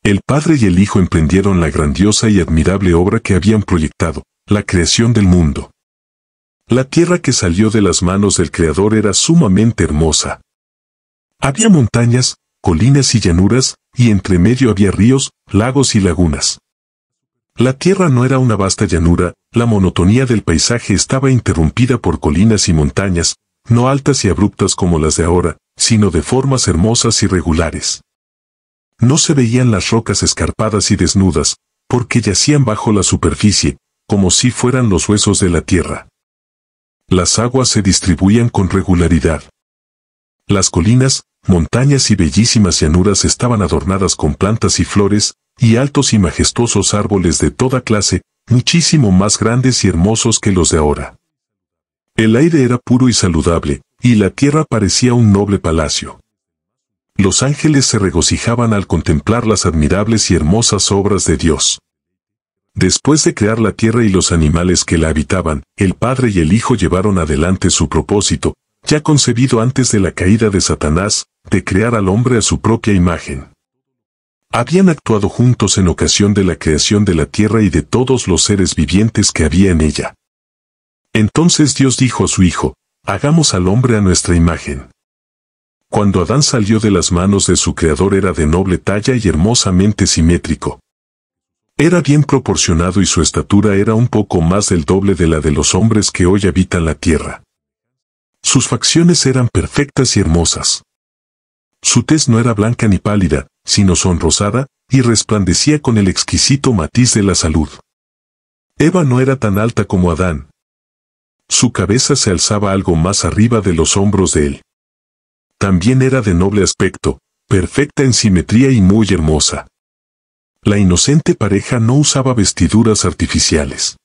El Padre y el Hijo emprendieron la grandiosa y admirable obra que habían proyectado, la creación del mundo. La tierra que salió de las manos del Creador era sumamente hermosa. Había montañas, colinas y llanuras, y entre medio había ríos, lagos y lagunas. La tierra no era una vasta llanura, la monotonía del paisaje estaba interrumpida por colinas y montañas, no altas y abruptas como las de ahora, sino de formas hermosas y regulares. No se veían las rocas escarpadas y desnudas, porque yacían bajo la superficie, como si fueran los huesos de la tierra. Las aguas se distribuían con regularidad. Las colinas, montañas y bellísimas llanuras estaban adornadas con plantas y flores, y altos y majestuosos árboles de toda clase, muchísimo más grandes y hermosos que los de ahora. El aire era puro y saludable, y la tierra parecía un noble palacio. Los ángeles se regocijaban al contemplar las admirables y hermosas obras de Dios. Después de crear la tierra y los animales que la habitaban, el Padre y el Hijo llevaron adelante su propósito, ya concebido antes de la caída de Satanás, de crear al hombre a su propia imagen. Habían actuado juntos en ocasión de la creación de la tierra y de todos los seres vivientes que había en ella. Entonces Dios dijo a su Hijo, hagamos al hombre a nuestra imagen. Cuando Adán salió de las manos de su Creador era de noble talla y hermosamente simétrico. Era bien proporcionado y su estatura era un poco más del doble de la de los hombres que hoy habitan la tierra. Sus facciones eran perfectas y hermosas. Su tez no era blanca ni pálida, sino sonrosada, y resplandecía con el exquisito matiz de la salud. Eva no era tan alta como Adán. Su cabeza se alzaba algo más arriba de los hombros de él. También era de noble aspecto, perfecta en simetría y muy hermosa. La inocente pareja no usaba vestiduras artificiales.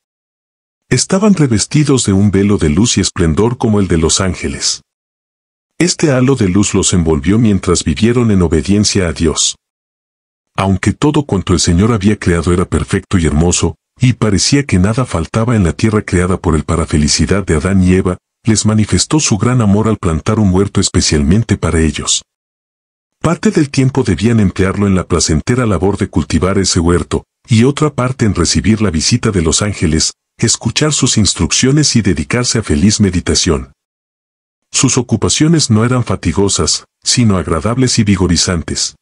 Estaban revestidos de un velo de luz y esplendor como el de los ángeles. Este halo de luz los envolvió mientras vivieron en obediencia a Dios. Aunque todo cuanto el Señor había creado era perfecto y hermoso, y parecía que nada faltaba en la tierra creada por él para felicidad de Adán y Eva, les manifestó su gran amor al plantar un huerto especialmente para ellos. Parte del tiempo debían emplearlo en la placentera labor de cultivar ese huerto, y otra parte en recibir la visita de los ángeles, escuchar sus instrucciones y dedicarse a feliz meditación. Sus ocupaciones no eran fatigosas, sino agradables y vigorizantes.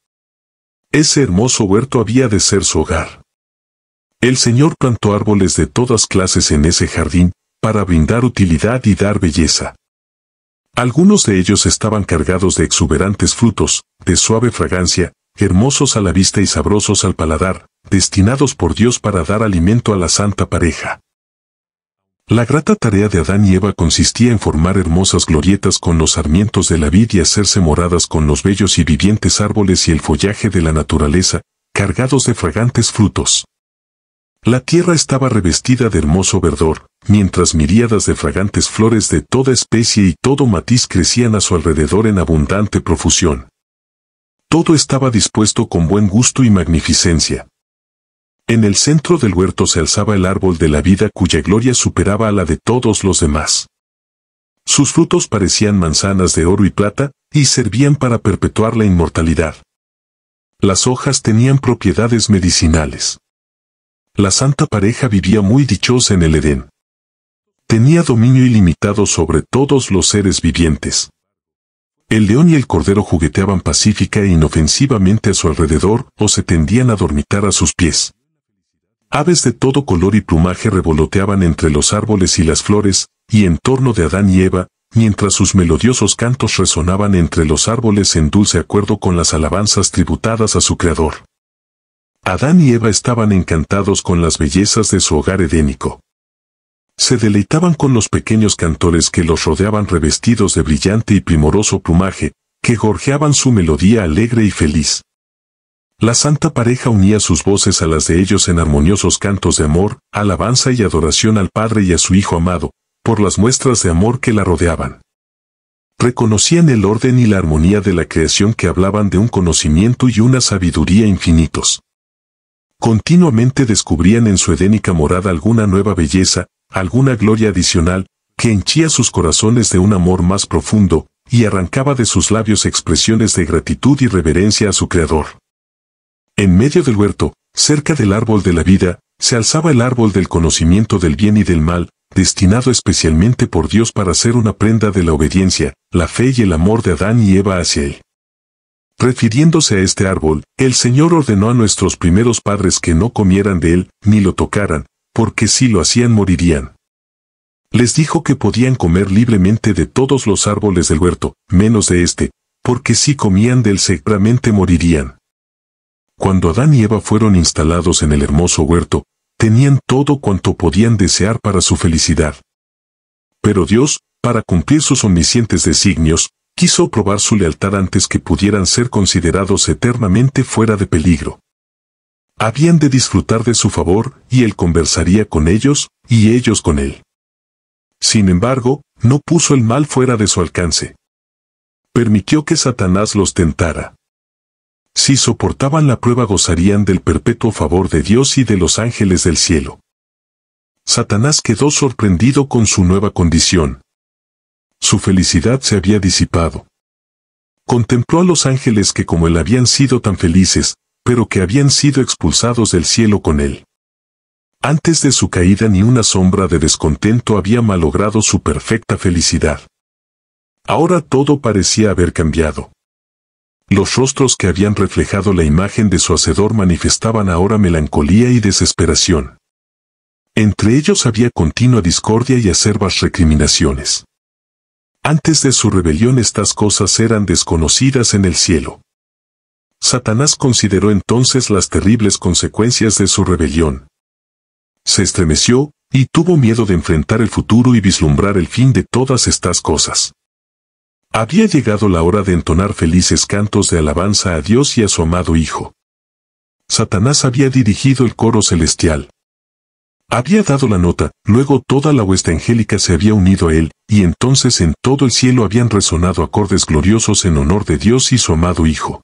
Ese hermoso huerto había de ser su hogar. El Señor plantó árboles de todas clases en ese jardín, para brindar utilidad y dar belleza. Algunos de ellos estaban cargados de exuberantes frutos, de suave fragancia, hermosos a la vista y sabrosos al paladar, destinados por Dios para dar alimento a la santa pareja. La grata tarea de Adán y Eva consistía en formar hermosas glorietas con los sarmientos de la vid y hacerse moradas con los bellos y vivientes árboles y el follaje de la naturaleza, cargados de fragantes frutos. La tierra estaba revestida de hermoso verdor, mientras miríadas de fragantes flores de toda especie y todo matiz crecían a su alrededor en abundante profusión. Todo estaba dispuesto con buen gusto y magnificencia. En el centro del huerto se alzaba el árbol de la vida cuya gloria superaba a la de todos los demás. Sus frutos parecían manzanas de oro y plata, y servían para perpetuar la inmortalidad. Las hojas tenían propiedades medicinales. La santa pareja vivía muy dichosa en el Edén. Tenía dominio ilimitado sobre todos los seres vivientes. El león y el cordero jugueteaban pacífica e inofensivamente a su alrededor o se tendían a dormitar a sus pies. Aves de todo color y plumaje revoloteaban entre los árboles y las flores, y en torno de Adán y Eva, mientras sus melodiosos cantos resonaban entre los árboles en dulce acuerdo con las alabanzas tributadas a su Creador. Adán y Eva estaban encantados con las bellezas de su hogar edénico. Se deleitaban con los pequeños cantores que los rodeaban revestidos de brillante y primoroso plumaje, que gorjeaban su melodía alegre y feliz. La santa pareja unía sus voces a las de ellos en armoniosos cantos de amor, alabanza y adoración al Padre y a su Hijo amado, por las muestras de amor que la rodeaban. Reconocían el orden y la armonía de la creación que hablaban de un conocimiento y una sabiduría infinitos. Continuamente descubrían en su edénica morada alguna nueva belleza, alguna gloria adicional, que henchía sus corazones de un amor más profundo, y arrancaba de sus labios expresiones de gratitud y reverencia a su Creador. En medio del huerto, cerca del árbol de la vida, se alzaba el árbol del conocimiento del bien y del mal, destinado especialmente por Dios para ser una prenda de la obediencia, la fe y el amor de Adán y Eva hacia él. Refiriéndose a este árbol, el Señor ordenó a nuestros primeros padres que no comieran de él, ni lo tocaran, porque si lo hacían morirían. Les dijo que podían comer libremente de todos los árboles del huerto, menos de este, porque si comían de él seguramente morirían. Cuando Adán y Eva fueron instalados en el hermoso huerto, tenían todo cuanto podían desear para su felicidad. Pero Dios, para cumplir sus omniscientes designios, quiso probar su lealtad antes que pudieran ser considerados eternamente fuera de peligro. Habían de disfrutar de su favor, y él conversaría con ellos, y ellos con él. Sin embargo, no puso el mal fuera de su alcance. Permitió que Satanás los tentara. Si soportaban la prueba gozarían del perpetuo favor de Dios y de los ángeles del cielo. Satanás quedó sorprendido con su nueva condición. Su felicidad se había disipado. Contempló a los ángeles que como él habían sido tan felices, pero que habían sido expulsados del cielo con él. Antes de su caída ni una sombra de descontento había malogrado su perfecta felicidad. Ahora todo parecía haber cambiado. Los rostros que habían reflejado la imagen de su Hacedor manifestaban ahora melancolía y desesperación. Entre ellos había continua discordia y acerbas recriminaciones. Antes de su rebelión estas cosas eran desconocidas en el cielo. Satanás consideró entonces las terribles consecuencias de su rebelión. Se estremeció, y tuvo miedo de enfrentar el futuro y vislumbrar el fin de todas estas cosas. Había llegado la hora de entonar felices cantos de alabanza a Dios y a su amado Hijo. Satanás había dirigido el coro celestial. Había dado la nota, luego toda la hueste angélica se había unido a él, y entonces en todo el cielo habían resonado acordes gloriosos en honor de Dios y su amado Hijo.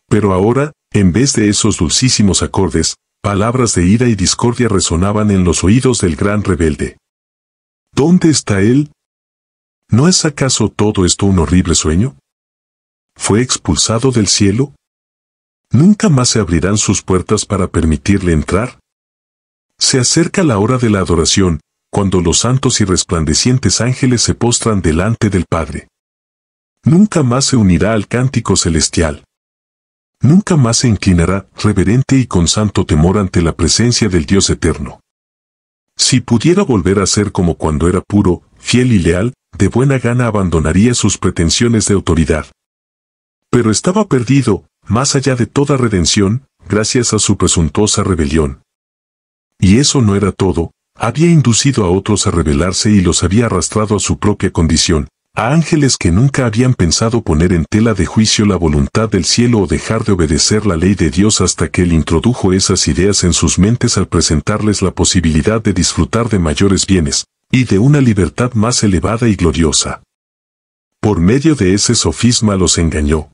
Pero ahora, en vez de esos dulcísimos acordes, palabras de ira y discordia resonaban en los oídos del gran rebelde. ¿Dónde está él? ¿No es acaso todo esto un horrible sueño? ¿Fue expulsado del cielo? ¿Nunca más se abrirán sus puertas para permitirle entrar? Se acerca la hora de la adoración, cuando los santos y resplandecientes ángeles se postran delante del Padre. Nunca más se unirá al cántico celestial. Nunca más se inclinará, reverente y con santo temor ante la presencia del Dios eterno. Si pudiera volver a ser como cuando era puro, fiel y leal, de buena gana abandonaría sus pretensiones de autoridad. Pero estaba perdido, más allá de toda redención, gracias a su presuntuosa rebelión. Y eso no era todo, había inducido a otros a rebelarse y los había arrastrado a su propia condición, a ángeles que nunca habían pensado poner en tela de juicio la voluntad del cielo o dejar de obedecer la ley de Dios hasta que él introdujo esas ideas en sus mentes al presentarles la posibilidad de disfrutar de mayores bienes, y de una libertad más elevada y gloriosa. Por medio de ese sofisma los engañó.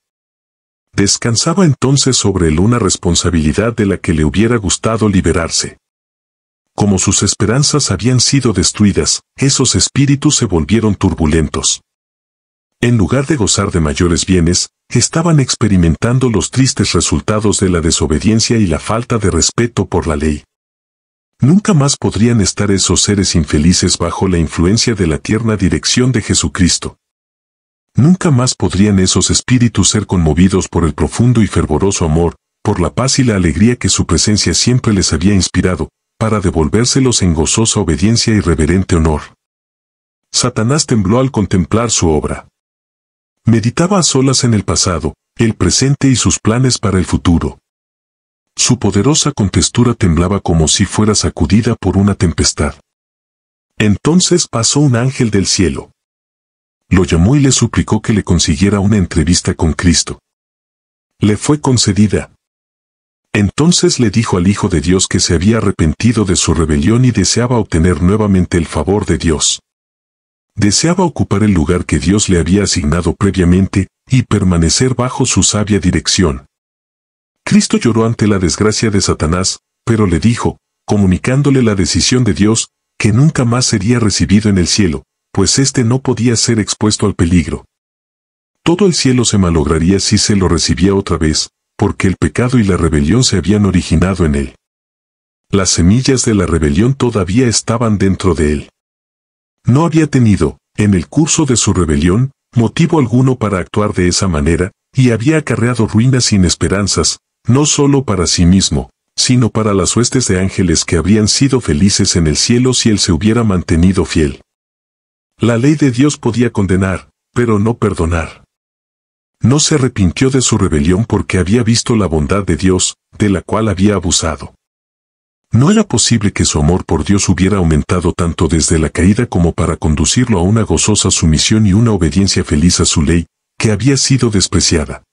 Descansaba entonces sobre él una responsabilidad de la que le hubiera gustado liberarse. Como sus esperanzas habían sido destruidas, esos espíritus se volvieron turbulentos. En lugar de gozar de mayores bienes, estaban experimentando los tristes resultados de la desobediencia y la falta de respeto por la ley. Nunca más podrían estar esos seres infelices bajo la influencia de la tierna dirección de Jesucristo. Nunca más podrían esos espíritus ser conmovidos por el profundo y fervoroso amor, por la paz y la alegría que su presencia siempre les había inspirado, para devolvérselos en gozosa obediencia y reverente honor. Satanás tembló al contemplar su obra. Meditaba a solas en el pasado, el presente y sus planes para el futuro. Su poderosa contextura temblaba como si fuera sacudida por una tempestad. Entonces pasó un ángel del cielo. Lo llamó y le suplicó que le consiguiera una entrevista con Cristo. Le fue concedida. Entonces le dijo al Hijo de Dios que se había arrepentido de su rebelión y deseaba obtener nuevamente el favor de Dios. Deseaba ocupar el lugar que Dios le había asignado previamente, y permanecer bajo su sabia dirección. Cristo lloró ante la desgracia de Satanás, pero le dijo, comunicándole la decisión de Dios, que nunca más sería recibido en el cielo, pues éste no podía ser expuesto al peligro. Todo el cielo se malograría si se lo recibía otra vez, porque el pecado y la rebelión se habían originado en él. Las semillas de la rebelión todavía estaban dentro de él. No había tenido, en el curso de su rebelión, motivo alguno para actuar de esa manera, y había acarreado ruinas sin esperanzas, no solo para sí mismo, sino para las huestes de ángeles que habrían sido felices en el cielo si él se hubiera mantenido fiel. La ley de Dios podía condenar, pero no perdonar. No se arrepintió de su rebelión porque había visto la bondad de Dios, de la cual había abusado. No era posible que su amor por Dios hubiera aumentado tanto desde la caída como para conducirlo a una gozosa sumisión y una obediencia feliz a su ley, que había sido despreciada.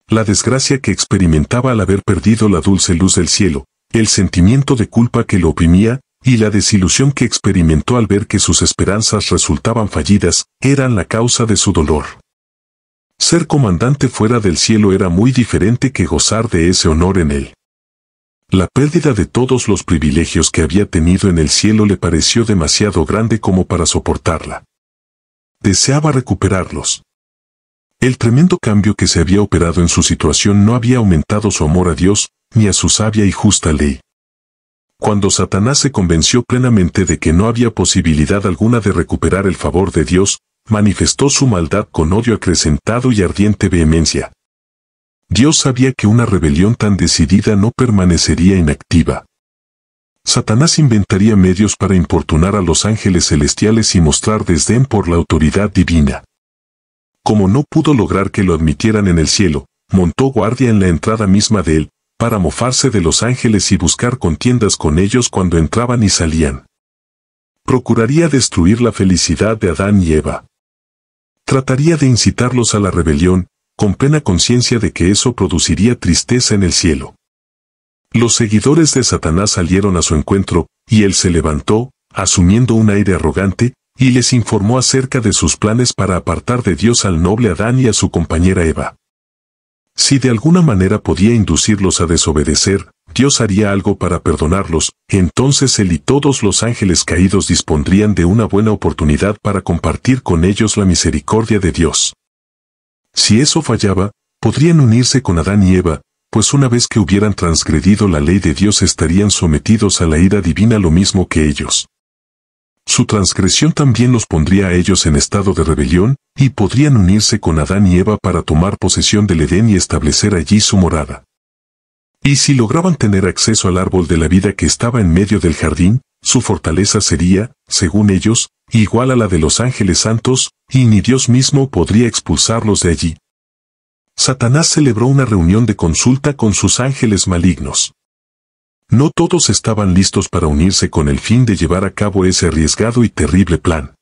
La desgracia que experimentaba al haber perdido la dulce luz del cielo, el sentimiento de culpa que lo oprimía, y la desilusión que experimentó al ver que sus esperanzas resultaban fallidas, eran la causa de su dolor. Ser comandante fuera del cielo era muy diferente que gozar de ese honor en él. La pérdida de todos los privilegios que había tenido en el cielo le pareció demasiado grande como para soportarla. Deseaba recuperarlos. El tremendo cambio que se había operado en su situación no había aumentado su amor a Dios, ni a su sabia y justa ley. Cuando Satanás se convenció plenamente de que no había posibilidad alguna de recuperar el favor de Dios, manifestó su maldad con odio acrecentado y ardiente vehemencia. Dios sabía que una rebelión tan decidida no permanecería inactiva. Satanás inventaría medios para importunar a los ángeles celestiales y mostrar desdén por la autoridad divina. Como no pudo lograr que lo admitieran en el cielo, montó guardia en la entrada misma de él, para mofarse de los ángeles y buscar contiendas con ellos cuando entraban y salían. Procuraría destruir la felicidad de Adán y Eva. Trataría de incitarlos a la rebelión, con plena conciencia de que eso produciría tristeza en el cielo. Los seguidores de Satanás salieron a su encuentro, y él se levantó, asumiendo un aire arrogante, y les informó acerca de sus planes para apartar de Dios al noble Adán y a su compañera Eva. Si de alguna manera podía inducirlos a desobedecer, Dios haría algo para perdonarlos, entonces él y todos los ángeles caídos dispondrían de una buena oportunidad para compartir con ellos la misericordia de Dios. Si eso fallaba, podrían unirse con Adán y Eva, pues una vez que hubieran transgredido la ley de Dios estarían sometidos a la ira divina lo mismo que ellos. Su transgresión también los pondría a ellos en estado de rebelión, y podrían unirse con Adán y Eva para tomar posesión del Edén y establecer allí su morada. Y si lograban tener acceso al árbol de la vida que estaba en medio del jardín, su fortaleza sería, según ellos, igual a la de los ángeles santos, y ni Dios mismo podría expulsarlos de allí. Satanás celebró una reunión de consulta con sus ángeles malignos. No todos estaban listos para unirse con el fin de llevar a cabo ese arriesgado y terrible plan.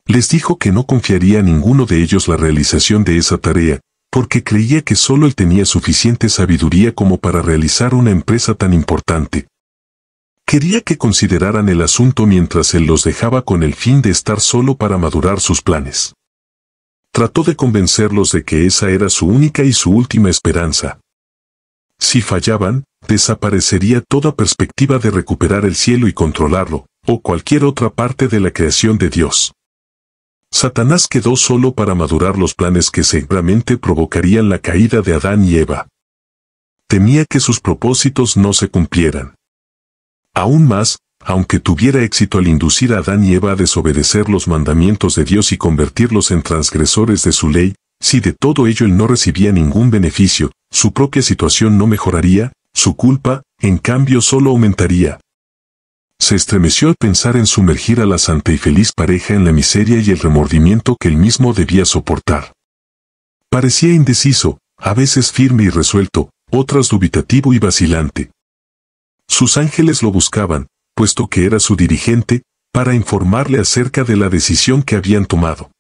Les dijo que no confiaría a ninguno de ellos la realización de esa tarea, porque creía que solo él tenía suficiente sabiduría como para realizar una empresa tan importante. Quería que consideraran el asunto mientras él los dejaba con el fin de estar solo para madurar sus planes. Trató de convencerlos de que esa era su única y su última esperanza. Si fallaban, desaparecería toda perspectiva de recuperar el cielo y controlarlo, o cualquier otra parte de la creación de Dios. Satanás quedó solo para madurar los planes que seguramente provocarían la caída de Adán y Eva. Temía que sus propósitos no se cumplieran. Aún más, aunque tuviera éxito al inducir a Adán y Eva a desobedecer los mandamientos de Dios y convertirlos en transgresores de su ley, si de todo ello él no recibía ningún beneficio, su propia situación no mejoraría, su culpa, en cambio, solo aumentaría. Se estremeció al pensar en sumergir a la santa y feliz pareja en la miseria y el remordimiento que él mismo debía soportar. Parecía indeciso, a veces firme y resuelto, otras dubitativo y vacilante. Sus ángeles lo buscaban, puesto que era su dirigente, para informarle acerca de la decisión que habían tomado.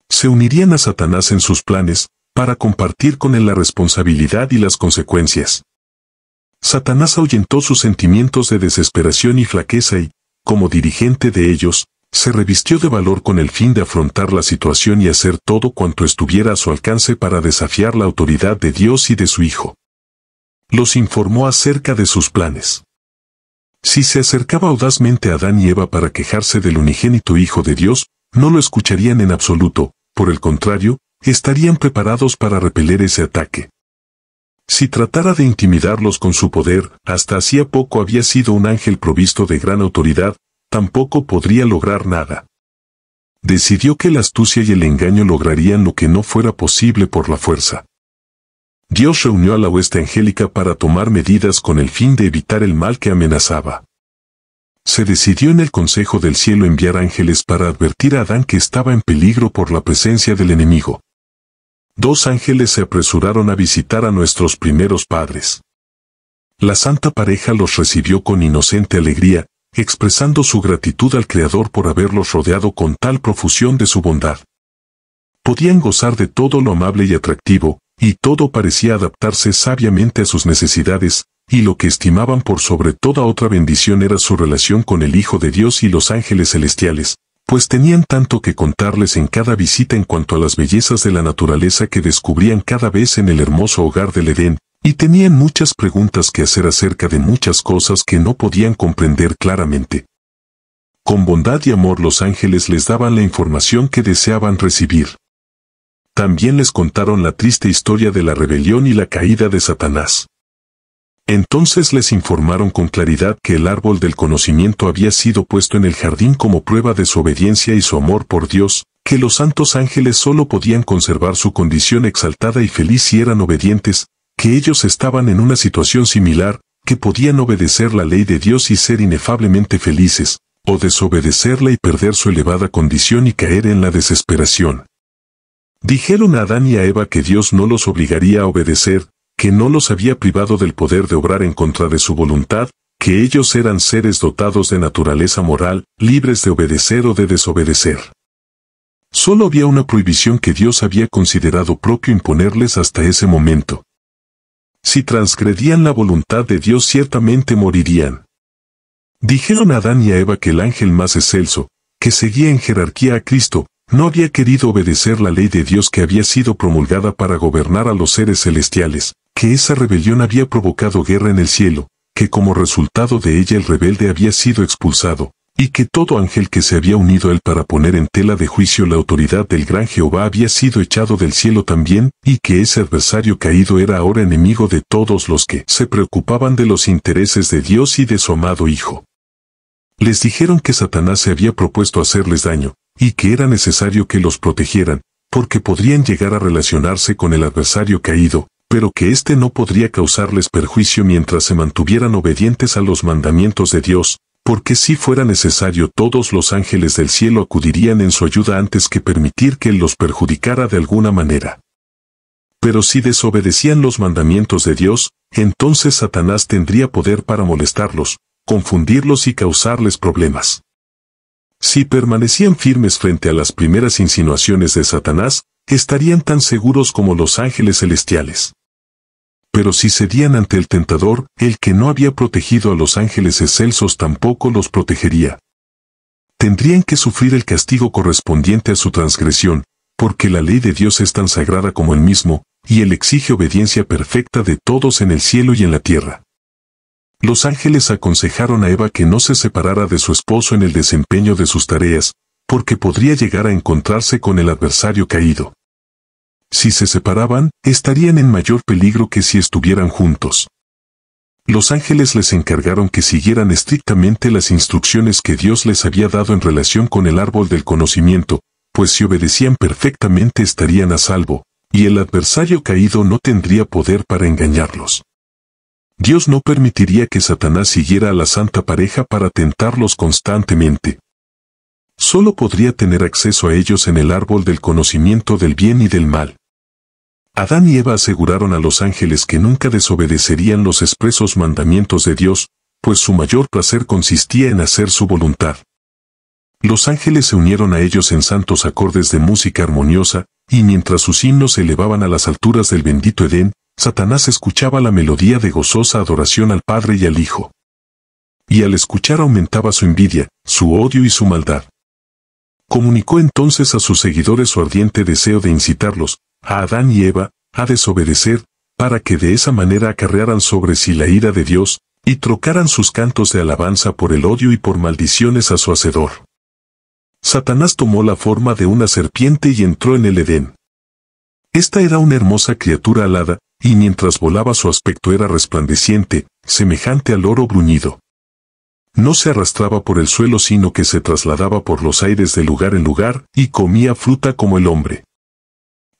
Se unirían a Satanás en sus planes, para compartir con él la responsabilidad y las consecuencias. Satanás ahuyentó sus sentimientos de desesperación y flaqueza y, como dirigente de ellos, se revistió de valor con el fin de afrontar la situación y hacer todo cuanto estuviera a su alcance para desafiar la autoridad de Dios y de su Hijo. Los informó acerca de sus planes. Si se acercaba audazmente a Adán y Eva para quejarse del unigénito Hijo de Dios, no lo escucharían en absoluto, por el contrario, estarían preparados para repeler ese ataque. Si tratara de intimidarlos con su poder, hasta hacía poco había sido un ángel provisto de gran autoridad, tampoco podría lograr nada. Decidió que la astucia y el engaño lograrían lo que no fuera posible por la fuerza. Dios reunió a la hueste angélica para tomar medidas con el fin de evitar el mal que amenazaba. Se decidió en el Consejo del Cielo enviar ángeles para advertir a Adán que estaba en peligro por la presencia del enemigo. 2 ángeles se apresuraron a visitar a nuestros primeros padres. La santa pareja los recibió con inocente alegría, expresando su gratitud al Creador por haberlos rodeado con tal profusión de su bondad. Podían gozar de todo lo amable y atractivo, y todo parecía adaptarse sabiamente a sus necesidades, y lo que estimaban por sobre toda otra bendición era su relación con el Hijo de Dios y los ángeles celestiales, pues tenían tanto que contarles en cada visita en cuanto a las bellezas de la naturaleza que descubrían cada vez en el hermoso hogar del Edén, y tenían muchas preguntas que hacer acerca de muchas cosas que no podían comprender claramente. Con bondad y amor los ángeles les daban la información que deseaban recibir. También les contaron la triste historia de la rebelión y la caída de Satanás. Entonces les informaron con claridad que el árbol del conocimiento había sido puesto en el jardín como prueba de su obediencia y su amor por Dios, que los santos ángeles solo podían conservar su condición exaltada y feliz si eran obedientes, que ellos estaban en una situación similar, que podían obedecer la ley de Dios y ser inefablemente felices, o desobedecerla y perder su elevada condición y caer en la desesperación. Dijeron a Adán y a Eva que Dios no los obligaría a obedecer, que no los había privado del poder de obrar en contra de su voluntad, que ellos eran seres dotados de naturaleza moral, libres de obedecer o de desobedecer. Solo había una prohibición que Dios había considerado propio imponerles hasta ese momento. Si transgredían la voluntad de Dios ciertamente morirían. Dijeron a Adán y a Eva que el ángel más excelso, que seguía en jerarquía a Cristo, no había querido obedecer la ley de Dios que había sido promulgada para gobernar a los seres celestiales, que esa rebelión había provocado guerra en el cielo, que como resultado de ella el rebelde había sido expulsado, y que todo ángel que se había unido a él para poner en tela de juicio la autoridad del gran Jehová había sido echado del cielo también, y que ese adversario caído era ahora enemigo de todos los que se preocupaban de los intereses de Dios y de su amado Hijo. Les dijeron que Satanás se había propuesto hacerles daño, y que era necesario que los protegieran, porque podrían llegar a relacionarse con el adversario caído, pero que éste no podría causarles perjuicio mientras se mantuvieran obedientes a los mandamientos de Dios, porque si fuera necesario todos los ángeles del cielo acudirían en su ayuda antes que permitir que él los perjudicara de alguna manera. Pero si desobedecían los mandamientos de Dios, entonces Satanás tendría poder para molestarlos, confundirlos y causarles problemas. Si permanecían firmes frente a las primeras insinuaciones de Satanás, estarían tan seguros como los ángeles celestiales. Pero si cedían ante el tentador, el que no había protegido a los ángeles excelsos tampoco los protegería. Tendrían que sufrir el castigo correspondiente a su transgresión, porque la ley de Dios es tan sagrada como él mismo, y él exige obediencia perfecta de todos en el cielo y en la tierra. Los ángeles aconsejaron a Eva que no se separara de su esposo en el desempeño de sus tareas, porque podría llegar a encontrarse con el adversario caído. Si se separaban, estarían en mayor peligro que si estuvieran juntos. Los ángeles les encargaron que siguieran estrictamente las instrucciones que Dios les había dado en relación con el árbol del conocimiento, pues si obedecían perfectamente estarían a salvo, y el adversario caído no tendría poder para engañarlos. Dios no permitiría que Satanás siguiera a la santa pareja para tentarlos constantemente. Solo podría tener acceso a ellos en el árbol del conocimiento del bien y del mal. Adán y Eva aseguraron a los ángeles que nunca desobedecerían los expresos mandamientos de Dios, pues su mayor placer consistía en hacer su voluntad. Los ángeles se unieron a ellos en santos acordes de música armoniosa, y mientras sus himnos se elevaban a las alturas del bendito Edén, Satanás escuchaba la melodía de gozosa adoración al Padre y al Hijo. Y al escuchar aumentaba su envidia, su odio y su maldad. Comunicó entonces a sus seguidores su ardiente deseo de incitarlos, a Adán y Eva, a desobedecer, para que de esa manera acarrearan sobre sí la ira de Dios, y trocaran sus cantos de alabanza por el odio y por maldiciones a su Hacedor. Satanás tomó la forma de una serpiente y entró en el Edén. Esta era una hermosa criatura alada, y mientras volaba su aspecto era resplandeciente, semejante al oro bruñido. No se arrastraba por el suelo sino que se trasladaba por los aires de lugar en lugar, y comía fruta como el hombre.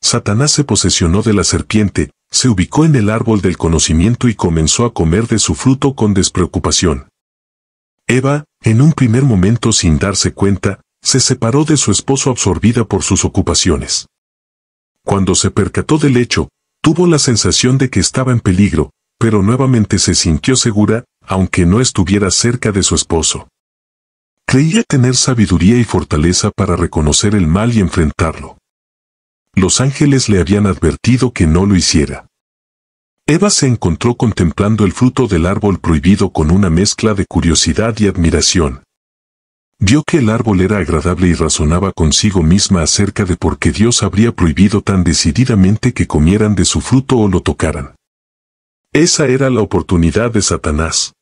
Satanás se posesionó de la serpiente, se ubicó en el árbol del conocimiento y comenzó a comer de su fruto con despreocupación. Eva, en un primer momento sin darse cuenta, se separó de su esposo absorbida por sus ocupaciones. Cuando se percató del hecho, tuvo la sensación de que estaba en peligro, pero nuevamente se sintió segura, aunque no estuviera cerca de su esposo. Creía tener sabiduría y fortaleza para reconocer el mal y enfrentarlo. Los ángeles le habían advertido que no lo hiciera. Eva se encontró contemplando el fruto del árbol prohibido con una mezcla de curiosidad y admiración. Vio que el árbol era agradable y razonaba consigo misma acerca de por qué Dios habría prohibido tan decididamente que comieran de su fruto o lo tocaran. Esa era la oportunidad de Satanás.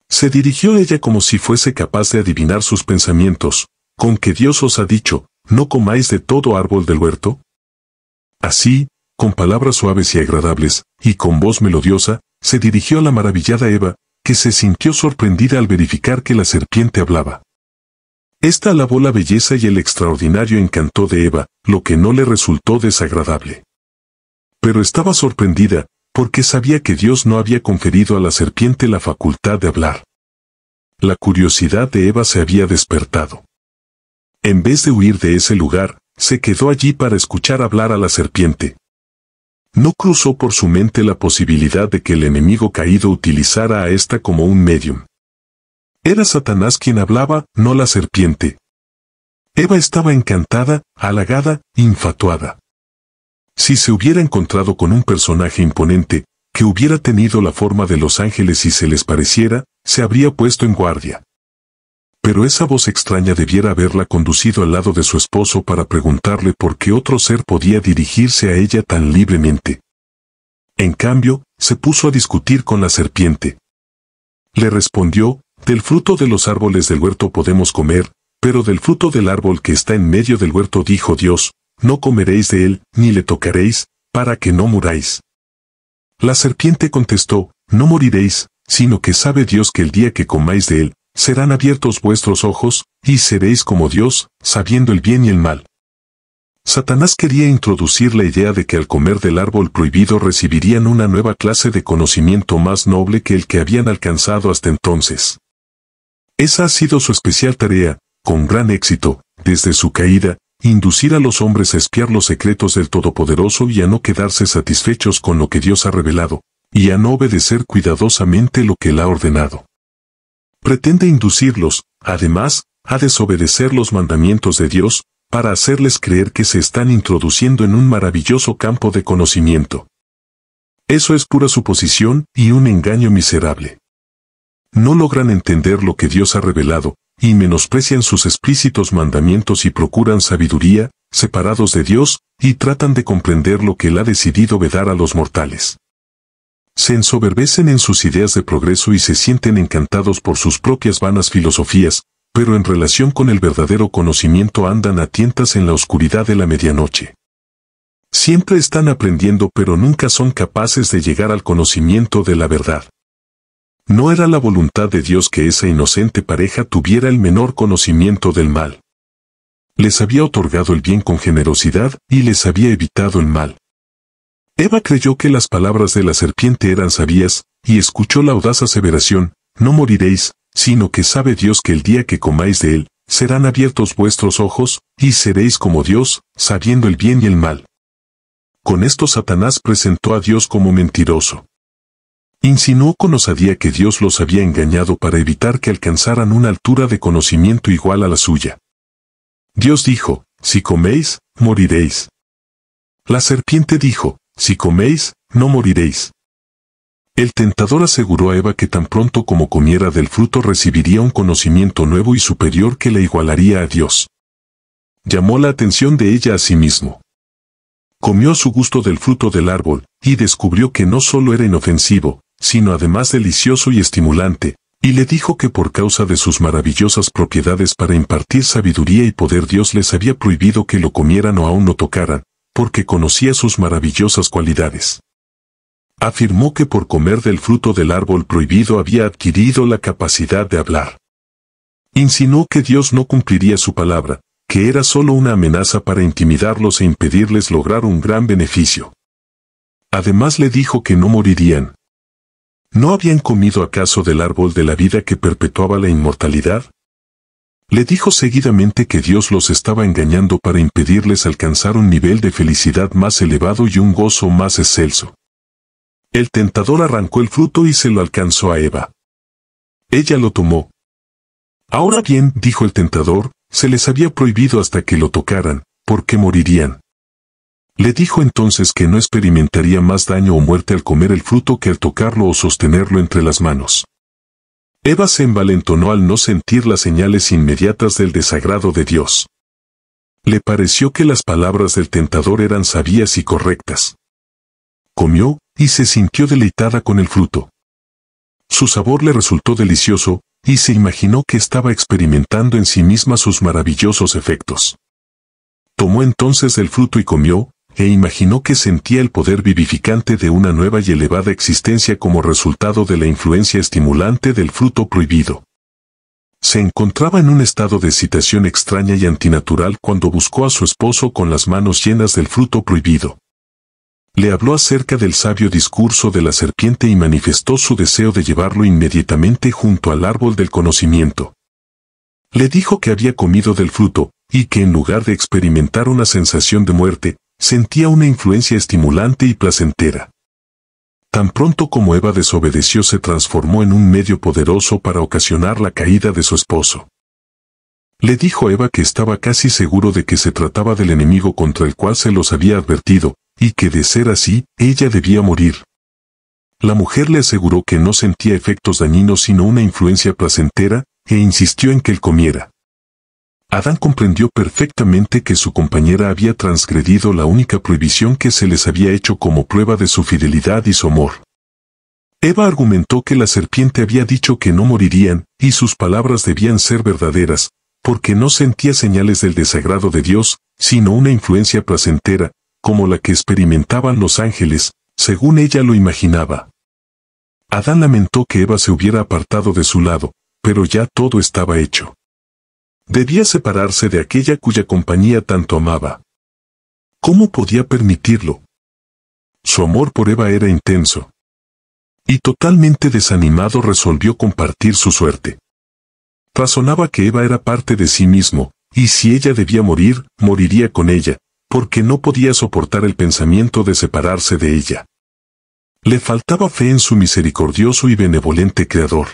Se dirigió ella como si fuese capaz de adivinar sus pensamientos. ¿Con que Dios os ha dicho, no comáis de todo árbol del huerto? Así, con palabras suaves y agradables, y con voz melodiosa, se dirigió a la maravillada Eva, que se sintió sorprendida al verificar que la serpiente hablaba. Esta alabó la belleza y el extraordinario encanto de Eva, lo que no le resultó desagradable. Pero estaba sorprendida, porque sabía que Dios no había conferido a la serpiente la facultad de hablar. La curiosidad de Eva se había despertado. En vez de huir de ese lugar, se quedó allí para escuchar hablar a la serpiente. No cruzó por su mente la posibilidad de que el enemigo caído utilizara a ésta como un medium. Era Satanás quien hablaba, no la serpiente. Eva estaba encantada, halagada, infatuada. Si se hubiera encontrado con un personaje imponente, que hubiera tenido la forma de los ángeles y se les pareciera, se habría puesto en guardia. Pero esa voz extraña debiera haberla conducido al lado de su esposo para preguntarle por qué otro ser podía dirigirse a ella tan libremente. En cambio, se puso a discutir con la serpiente. Le respondió, del fruto de los árboles del huerto podemos comer, pero del fruto del árbol que está en medio del huerto dijo Dios, no comeréis de él, ni le tocaréis, para que no muráis. La serpiente contestó, no moriréis, sino que sabe Dios que el día que comáis de él, serán abiertos vuestros ojos, y seréis como Dios, sabiendo el bien y el mal. Satanás quería introducir la idea de que al comer del árbol prohibido recibirían una nueva clase de conocimiento más noble que el que habían alcanzado hasta entonces. Esa ha sido su especial tarea, con gran éxito, desde su caída, inducir a los hombres a espiar los secretos del Todopoderoso y a no quedarse satisfechos con lo que Dios ha revelado, y a no obedecer cuidadosamente lo que Él ha ordenado. Pretende inducirlos, además, a desobedecer los mandamientos de Dios, para hacerles creer que se están introduciendo en un maravilloso campo de conocimiento. Eso es pura suposición y un engaño miserable. No logran entender lo que Dios ha revelado, y menosprecian sus explícitos mandamientos y procuran sabiduría, separados de Dios, y tratan de comprender lo que Él ha decidido vedar a los mortales. Se ensoberbecen en sus ideas de progreso y se sienten encantados por sus propias vanas filosofías, pero en relación con el verdadero conocimiento andan a tientas en la oscuridad de la medianoche. Siempre están aprendiendo pero nunca son capaces de llegar al conocimiento de la verdad. No era la voluntad de Dios que esa inocente pareja tuviera el menor conocimiento del mal. Les había otorgado el bien con generosidad y les había evitado el mal. Eva creyó que las palabras de la serpiente eran sabias, y escuchó la audaz aseveración, no moriréis, sino que sabe Dios que el día que comáis de él, serán abiertos vuestros ojos, y seréis como Dios, sabiendo el bien y el mal. Con esto Satanás presentó a Dios como mentiroso. Insinuó con osadía que Dios los había engañado para evitar que alcanzaran una altura de conocimiento igual a la suya. Dios dijo, si coméis, moriréis. La serpiente dijo, si coméis, no moriréis. El tentador aseguró a Eva que tan pronto como comiera del fruto recibiría un conocimiento nuevo y superior que la igualaría a Dios. Llamó la atención de ella a sí mismo. Comió a su gusto del fruto del árbol, y descubrió que no solo era inofensivo, sino además delicioso y estimulante, y le dijo que por causa de sus maravillosas propiedades para impartir sabiduría y poder Dios les había prohibido que lo comieran o aún lo tocaran, porque conocía sus maravillosas cualidades. Afirmó que por comer del fruto del árbol prohibido había adquirido la capacidad de hablar. Insinuó que Dios no cumpliría su palabra, que era solo una amenaza para intimidarlos e impedirles lograr un gran beneficio. Además le dijo que no morirían. ¿No habían comido acaso del árbol de la vida que perpetuaba la inmortalidad? Le dijo seguidamente que Dios los estaba engañando para impedirles alcanzar un nivel de felicidad más elevado y un gozo más excelso. El tentador arrancó el fruto y se lo alcanzó a Eva. Ella lo tomó. Ahora bien, dijo el tentador, se les había prohibido hasta que lo tocaran, porque morirían. Le dijo entonces que no experimentaría más daño o muerte al comer el fruto que al tocarlo o sostenerlo entre las manos. Eva se envalentonó al no sentir las señales inmediatas del desagrado de Dios. Le pareció que las palabras del tentador eran sabias y correctas. Comió, y se sintió deleitada con el fruto. Su sabor le resultó delicioso, y se imaginó que estaba experimentando en sí misma sus maravillosos efectos. Tomó entonces el fruto y comió, e imaginó que sentía el poder vivificante de una nueva y elevada existencia como resultado de la influencia estimulante del fruto prohibido. Se encontraba en un estado de excitación extraña y antinatural cuando buscó a su esposo con las manos llenas del fruto prohibido. Le habló acerca del sabio discurso de la serpiente y manifestó su deseo de llevarlo inmediatamente junto al árbol del conocimiento. Le dijo que había comido del fruto, y que en lugar de experimentar una sensación de muerte, sentía una influencia estimulante y placentera. Tan pronto como Eva desobedeció, se transformó en un medio poderoso para ocasionar la caída de su esposo. Le dijo a Eva que estaba casi seguro de que se trataba del enemigo contra el cual se los había advertido, y que de ser así, ella debía morir. La mujer le aseguró que no sentía efectos dañinos sino una influencia placentera, e insistió en que él comiera. Adán comprendió perfectamente que su compañera había transgredido la única prohibición que se les había hecho como prueba de su fidelidad y su amor. Eva argumentó que la serpiente había dicho que no morirían, y sus palabras debían ser verdaderas, porque no sentía señales del desagrado de Dios, sino una influencia placentera, como la que experimentaban los ángeles, según ella lo imaginaba. Adán lamentó que Eva se hubiera apartado de su lado, pero ya todo estaba hecho. Debía separarse de aquella cuya compañía tanto amaba. ¿Cómo podía permitirlo? Su amor por Eva era intenso. Y totalmente desanimado resolvió compartir su suerte. Razonaba que Eva era parte de sí mismo, y si ella debía morir, moriría con ella, porque no podía soportar el pensamiento de separarse de ella. Le faltaba fe en su misericordioso y benevolente Creador.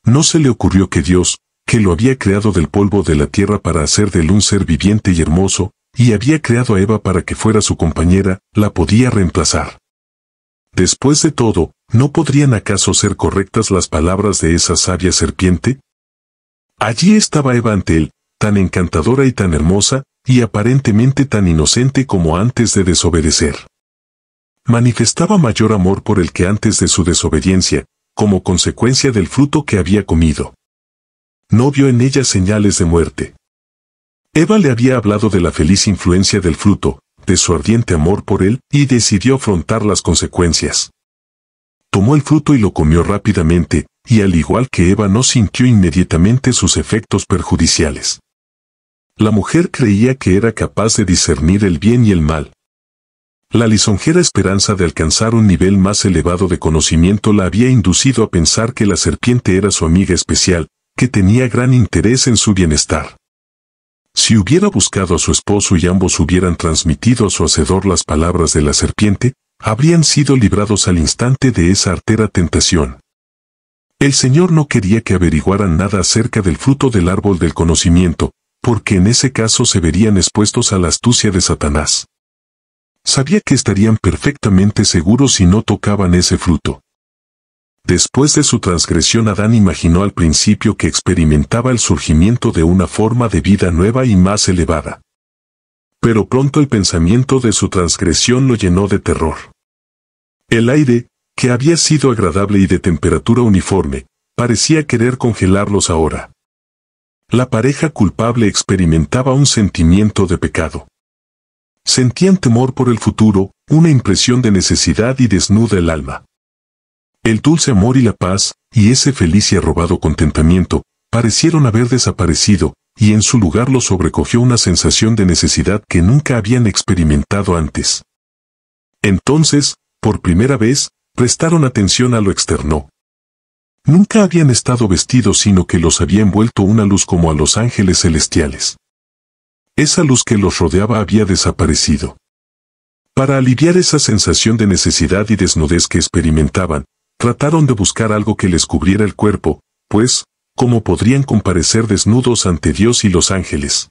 No se le ocurrió que Dios, que lo había creado del polvo de la tierra para hacer de él un ser viviente y hermoso, y había creado a Eva para que fuera su compañera, la podía reemplazar. Después de todo, ¿no podrían acaso ser correctas las palabras de esa sabia serpiente? Allí estaba Eva ante él, tan encantadora y tan hermosa, y aparentemente tan inocente como antes de desobedecer. Manifestaba mayor amor por él que antes de su desobediencia, como consecuencia del fruto que había comido. No vio en ella señales de muerte. Eva le había hablado de la feliz influencia del fruto, de su ardiente amor por él, y decidió afrontar las consecuencias. Tomó el fruto y lo comió rápidamente, y al igual que Eva no sintió inmediatamente sus efectos perjudiciales. La mujer creía que era capaz de discernir el bien y el mal. La lisonjera esperanza de alcanzar un nivel más elevado de conocimiento la había inducido a pensar que la serpiente era su amiga especial, que tenía gran interés en su bienestar. Si hubiera buscado a su esposo y ambos hubieran transmitido a su hacedor las palabras de la serpiente, habrían sido librados al instante de esa artera tentación. El Señor no quería que averiguaran nada acerca del fruto del árbol del conocimiento, porque en ese caso se verían expuestos a la astucia de Satanás. Sabía que estarían perfectamente seguros si no tocaban ese fruto. Después de su transgresión, Adán imaginó al principio que experimentaba el surgimiento de una forma de vida nueva y más elevada. Pero pronto el pensamiento de su transgresión lo llenó de terror. El aire, que había sido agradable y de temperatura uniforme, parecía querer congelarlos ahora. La pareja culpable experimentaba un sentimiento de pecado. Sentían temor por el futuro, una impresión de necesidad y desnuda el alma. El dulce amor y la paz, y ese feliz y arrobado contentamiento, parecieron haber desaparecido, y en su lugar los sobrecogió una sensación de necesidad que nunca habían experimentado antes. Entonces, por primera vez, prestaron atención a lo externo. Nunca habían estado vestidos, sino que los había envuelto una luz como a los ángeles celestiales. Esa luz que los rodeaba había desaparecido. Para aliviar esa sensación de necesidad y desnudez que experimentaban, trataron de buscar algo que les cubriera el cuerpo, pues, ¿cómo podrían comparecer desnudos ante Dios y los ángeles?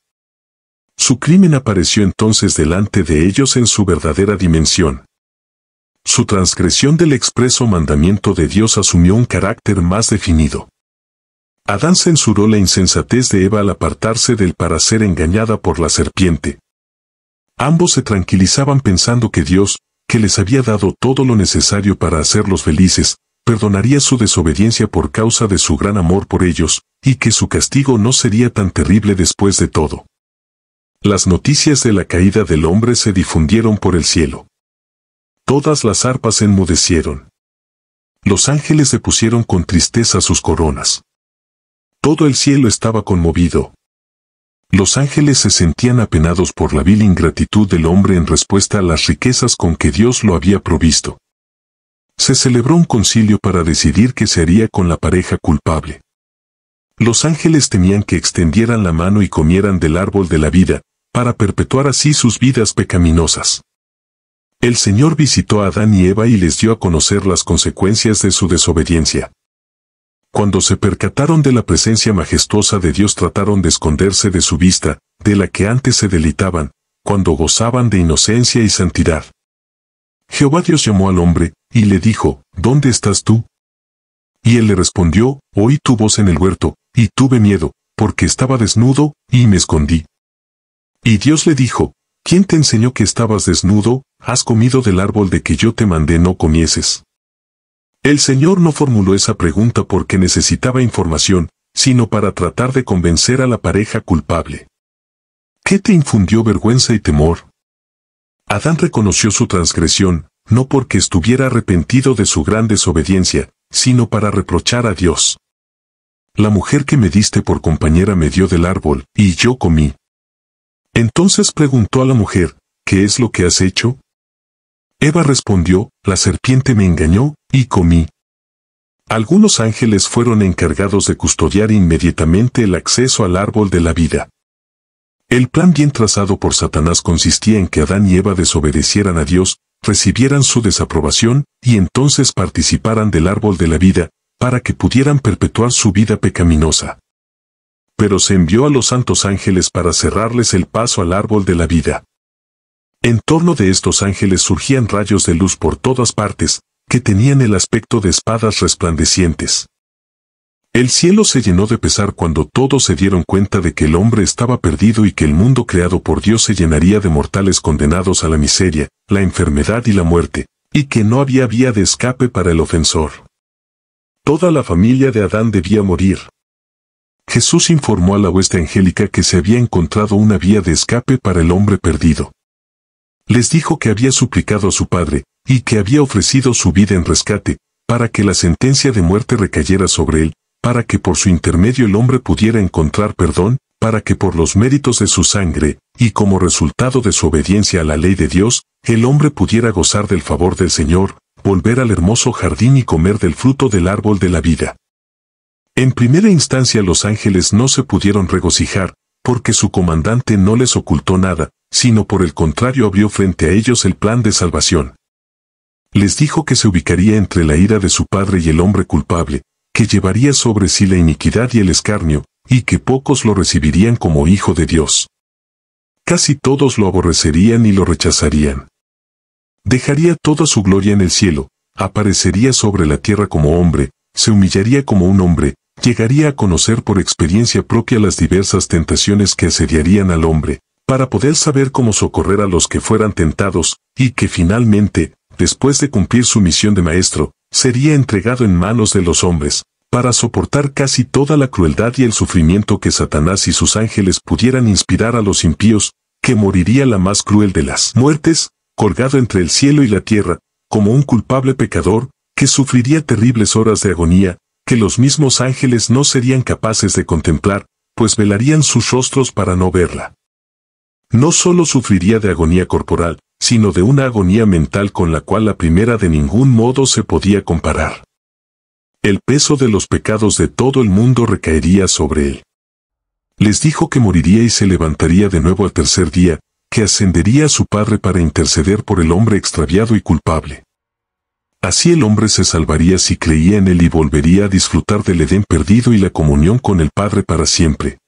Su crimen apareció entonces delante de ellos en su verdadera dimensión. Su transgresión del expreso mandamiento de Dios asumió un carácter más definido. Adán censuró la insensatez de Eva al apartarse de él para ser engañada por la serpiente. Ambos se tranquilizaban pensando que Dios, que les había dado todo lo necesario para hacerlos felices, perdonaría su desobediencia por causa de su gran amor por ellos, y que su castigo no sería tan terrible después de todo. Las noticias de la caída del hombre se difundieron por el cielo. Todas las arpas enmudecieron. Los ángeles depusieron con tristeza sus coronas. Todo el cielo estaba conmovido. Los ángeles se sentían apenados por la vil ingratitud del hombre en respuesta a las riquezas con que Dios lo había provisto. Se celebró un concilio para decidir qué se haría con la pareja culpable. Los ángeles temían que extendieran la mano y comieran del árbol de la vida, para perpetuar así sus vidas pecaminosas. El Señor visitó a Adán y Eva y les dio a conocer las consecuencias de su desobediencia. Cuando se percataron de la presencia majestuosa de Dios, trataron de esconderse de su vista, de la que antes se deleitaban, cuando gozaban de inocencia y santidad. Jehová Dios llamó al hombre, y le dijo, ¿dónde estás tú? Y él le respondió, oí tu voz en el huerto, y tuve miedo, porque estaba desnudo, y me escondí. Y Dios le dijo, ¿quién te enseñó que estabas desnudo? ¿Has comido del árbol de que yo te mandé no comieses? El Señor no formuló esa pregunta porque necesitaba información, sino para tratar de convencer a la pareja culpable. ¿Qué te infundió vergüenza y temor? Adán reconoció su transgresión, no porque estuviera arrepentido de su gran desobediencia, sino para reprochar a Dios. La mujer que me diste por compañera me dio del árbol, y yo comí. Entonces preguntó a la mujer, ¿qué es lo que has hecho? Eva respondió, la serpiente me engañó, y comí. Algunos ángeles fueron encargados de custodiar inmediatamente el acceso al árbol de la vida. El plan bien trazado por Satanás consistía en que Adán y Eva desobedecieran a Dios, recibieran su desaprobación, y entonces participaran del árbol de la vida, para que pudieran perpetuar su vida pecaminosa. Pero se envió a los santos ángeles para cerrarles el paso al árbol de la vida. En torno de estos ángeles surgían rayos de luz por todas partes, que tenían el aspecto de espadas resplandecientes. El cielo se llenó de pesar cuando todos se dieron cuenta de que el hombre estaba perdido y que el mundo creado por Dios se llenaría de mortales condenados a la miseria, la enfermedad y la muerte, y que no había vía de escape para el ofensor. Toda la familia de Adán debía morir. Jesús informó a la hueste angélica que se había encontrado una vía de escape para el hombre perdido. Les dijo que había suplicado a su Padre, y que había ofrecido su vida en rescate, para que la sentencia de muerte recayera sobre él, para que por su intermedio el hombre pudiera encontrar perdón, para que por los méritos de su sangre, y como resultado de su obediencia a la ley de Dios, el hombre pudiera gozar del favor del Señor, volver al hermoso jardín y comer del fruto del árbol de la vida. En primera instancia los ángeles no se pudieron regocijar, porque su comandante no les ocultó nada, sino por el contrario abrió frente a ellos el plan de salvación. Les dijo que se ubicaría entre la ira de su padre y el hombre culpable, que llevaría sobre sí la iniquidad y el escarnio, y que pocos lo recibirían como hijo de Dios. Casi todos lo aborrecerían y lo rechazarían. Dejaría toda su gloria en el cielo, aparecería sobre la tierra como hombre, se humillaría como un hombre, llegaría a conocer por experiencia propia las diversas tentaciones que asediarían al hombre, para poder saber cómo socorrer a los que fueran tentados, y que finalmente, después de cumplir su misión de maestro, sería entregado en manos de los hombres, para soportar casi toda la crueldad y el sufrimiento que Satanás y sus ángeles pudieran inspirar a los impíos, que moriría la más cruel de las muertes, colgado entre el cielo y la tierra, como un culpable pecador, que sufriría terribles horas de agonía, que los mismos ángeles no serían capaces de contemplar, pues velarían sus rostros para no verla. No solo sufriría de agonía corporal, sino de una agonía mental con la cual la primera de ningún modo se podía comparar. El peso de los pecados de todo el mundo recaería sobre él. Les dijo que moriría y se levantaría de nuevo al tercer día, que ascendería a su Padre para interceder por el hombre extraviado y culpable. Así el hombre se salvaría si creía en él y volvería a disfrutar del Edén perdido y la comunión con el Padre para siempre,